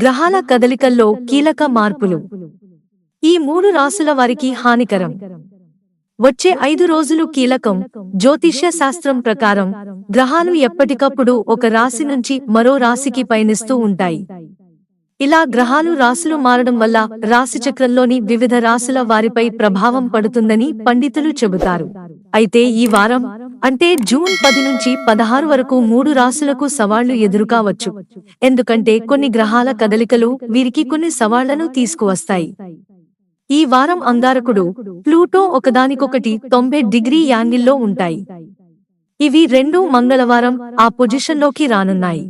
గ్రహాల కదలికల్లో కీలక మార్పులు. ఈ 3 రాసుల వారికి హానికరం. వచ్చే 5 రోజులు కీలకం. జ్యోతిష్య శాస్త్రం ప్రకారం గ్రహాలు ఎప్పటికప్పుడు ఒక రాశి నుంచి మరో రాశికి పయనిస్తూ ఉంటాయి. ఇలా గ్రహాలు రాశులు మారడం వల్ల రాశిచక్రంలోని వివిధ రాశుల వారిపై ప్రభావం పడుతుందని పండితులు చెబుతారు. అయితే ఈ వారం అంటే జూన్ 10 నుంచి 16 వరకు 3 రాశులకు సవాళ్లు ఎదురుకావచ్చు. ఎందుకంటే కొన్ని గ్రహాల కదలికలు వీరికి కొన్ని సవాళ్లను తీసుకువస్తాయి. ఈ వారం అంగారకుడు, ప్లూటో ఒకదానికొకటి 90 డిగ్రీ యాంగిల్లో ఉంటాయి. ఇవి రెండూ మంగళవారం ఆ పొజిషన్లోకి రానున్నాయి.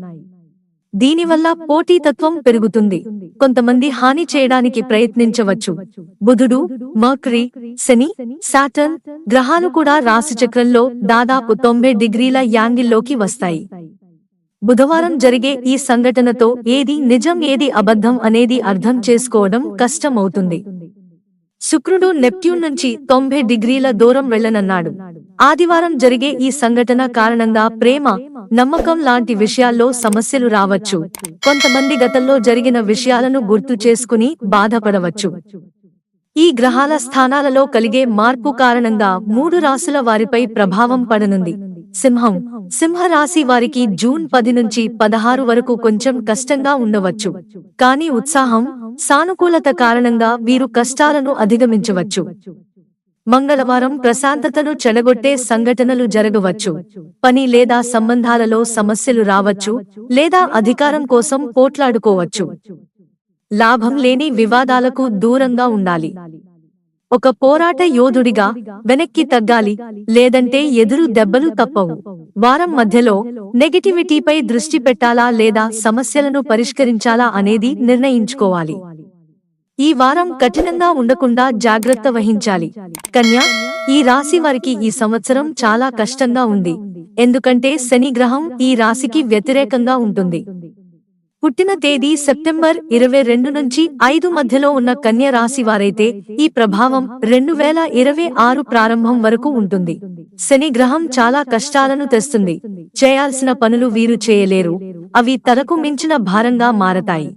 దీనివల్ల పోటీతత్వం పెరుగుతుంది. కొంతమంది హాని చేయడానికి ప్రయత్నించవచ్చు. బుధుడు, మర్కరీ, శని, సాటర్న్ గ్రహాలు కూడా రాశిచక్రంలో దాదాపు 90 డిగ్రీల యాంగిల్లోకి వస్తాయి. బుధవారం జరిగే ఈ సంఘటనతో ఏది నిజం ఏది అబద్ధం అనేది అర్థం చేసుకోవడం కష్టమవుతుంది. శుక్రుడు నెప్ట్యూన్ నుంచి 90 డిగ్రీల దూరం వెళ్లనన్నాడు. ఆదివారం జరిగే ఈ సంఘటన కారణంగా ప్రేమ, నమ్మకం లాంటి విషయాల్లో సమస్యలు రావచ్చు. కొంతమంది గతంలో జరిగిన విషయాలను గుర్తు చేసుకుని బాధపడవచ్చు. ఈ గ్రహాల స్థానాలలో కలిగే మార్పు కారణంగా 3 రాశుల వారిపై ప్రభావం పడనుంది. సింహం, సింహరాశి వారికి జూన్ 10 నుంచి 16 వరకు కొంచెం కష్టంగా ఉండవచ్చు. కానీ ఉత్సాహం, సానుకూలత కారణంగా వీరు కష్టాలను అధిగమించవచ్చు. మంగళవారం ప్రశాంతతను చెడగొట్టే సంఘటనలు జరగవచ్చు. పని లేదా సంబంధాలలో సమస్యలు రావచ్చు లేదా అధికారం కోసం పోట్లాడుకోవచ్చు. లాభం లేని వివాదాలకు దూరంగా ఉండాలి. ఒక పోరాట యోధుడిగా వెనక్కి తగ్గాలి, లేదంటే ఎదురు దెబ్బలు తప్పవు. వారం మధ్యలో నెగటివిటీపై దృష్టి పెట్టాలా లేదా సమస్యలను పరిష్కరించాలా అనేది నిర్ణయించుకోవాలి. ఈ వారం కఠినంగా ఉండకుండా జాగ్రత్త వహించాలి. కన్య, ఈ రాశి వారికి ఈ సంవత్సరం చాలా కష్టంగా ఉంది. ఎందుకంటే శని గ్రహం ఈ రాశికి వ్యతిరేకంగా ఉంటుంది. పుట్టిన తేదీ సెప్టెంబర్ 22 నుంచి 5 మధ్యలో ఉన్న కన్య రాశి వారైతే ఈ ప్రభావం 2026 ప్రారంభం వరకు ఉంటుంది. శని గ్రహం చాలా కష్టాలను తెస్తుంది. చేయాల్సిన పనులు వీరు చేయలేరు. అవి తలకు మించిన భారంగా మారతాయి.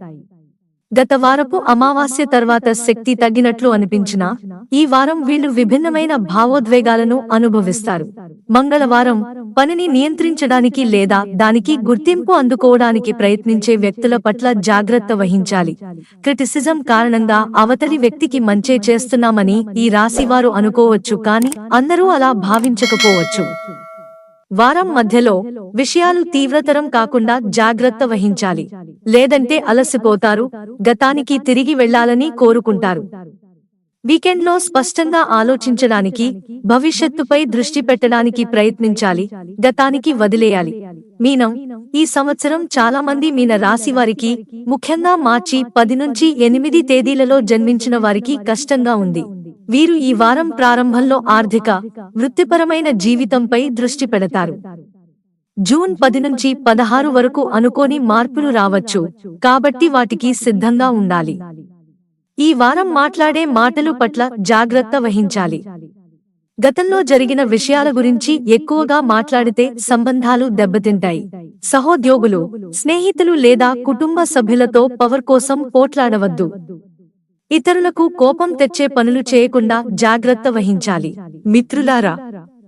గత వారపు అమావాస్య తర్వాత శక్తి తగ్గినట్లు అనిపించినా ఈ వారం వీళ్ళు విభిన్నమైన భావోద్వేగాలను అనుభవిస్తారు. మంగళవారం పనిని నియంత్రించడానికి లేదా దానికి గుర్తింపు అందుకోవడానికి ప్రయత్నించే వ్యక్తుల పట్ల జాగ్రత్త వహించాలి. క్రిటిసిజం కారణంగా అవతలి వ్యక్తికి మంచే చేస్తున్నామని ఈ రాశివారు అనుకోవచ్చు, కానీ అందరూ అలా భావించకపోవచ్చు. వారం మధ్యలో విషయాలు తీవ్రతరం కాకుండా జాగ్రత్త వహించాలి, లేదంటే అలసిపోతారు, గతానికి తిరిగి వెళ్లాలని కోరుకుంటారు. వీకెండ్లో స్పష్టంగా ఆలోచించడానికి, భవిష్యత్తుపై దృష్టి పెట్టడానికి ప్రయత్నించాలి, గతానికి వదిలేయాలి. మీనం, ఈ సంవత్సరం చాలా మంది మీన రాశి వారికి, ముఖ్యంగా మార్చి 10 నుంచి 8 తేదీలలో జన్మించిన వారికి కష్టంగా ఉంది. వీరు ఈ వారం ప్రారంభంలో ఆర్థిక, వృత్తిపరమైన జీవితంపై దృష్టి పెడతారు. జూన్ 10 నుంచి 16 వరకు అనుకోని మార్పులు రావచ్చు, కాబట్టి వాటికి సిద్ధంగా ఉండాలి. ఈ వారం మాట్లాడే మాటలు పట్ల జాగ్రత్త వహించాలి. గతంలో జరిగిన విషయాల గురించి ఎక్కువగా మాట్లాడితే సంబంధాలు దెబ్బతింటాయి. సహోద్యోగులు, స్నేహితులు లేదా కుటుంబ సభ్యులతో పవర్ కోసం పోట్లాడవద్దు. ఇతరులకు కోపం తెచ్చే పనులు చేయకుండా జాగ్రత్త వహించాలి. మిత్రులారా,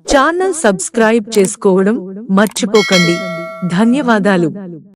ఛానల్ సబ్స్క్రైబ్ చేసుకోవడం మర్చిపోకండి. ధన్యవాదాలు.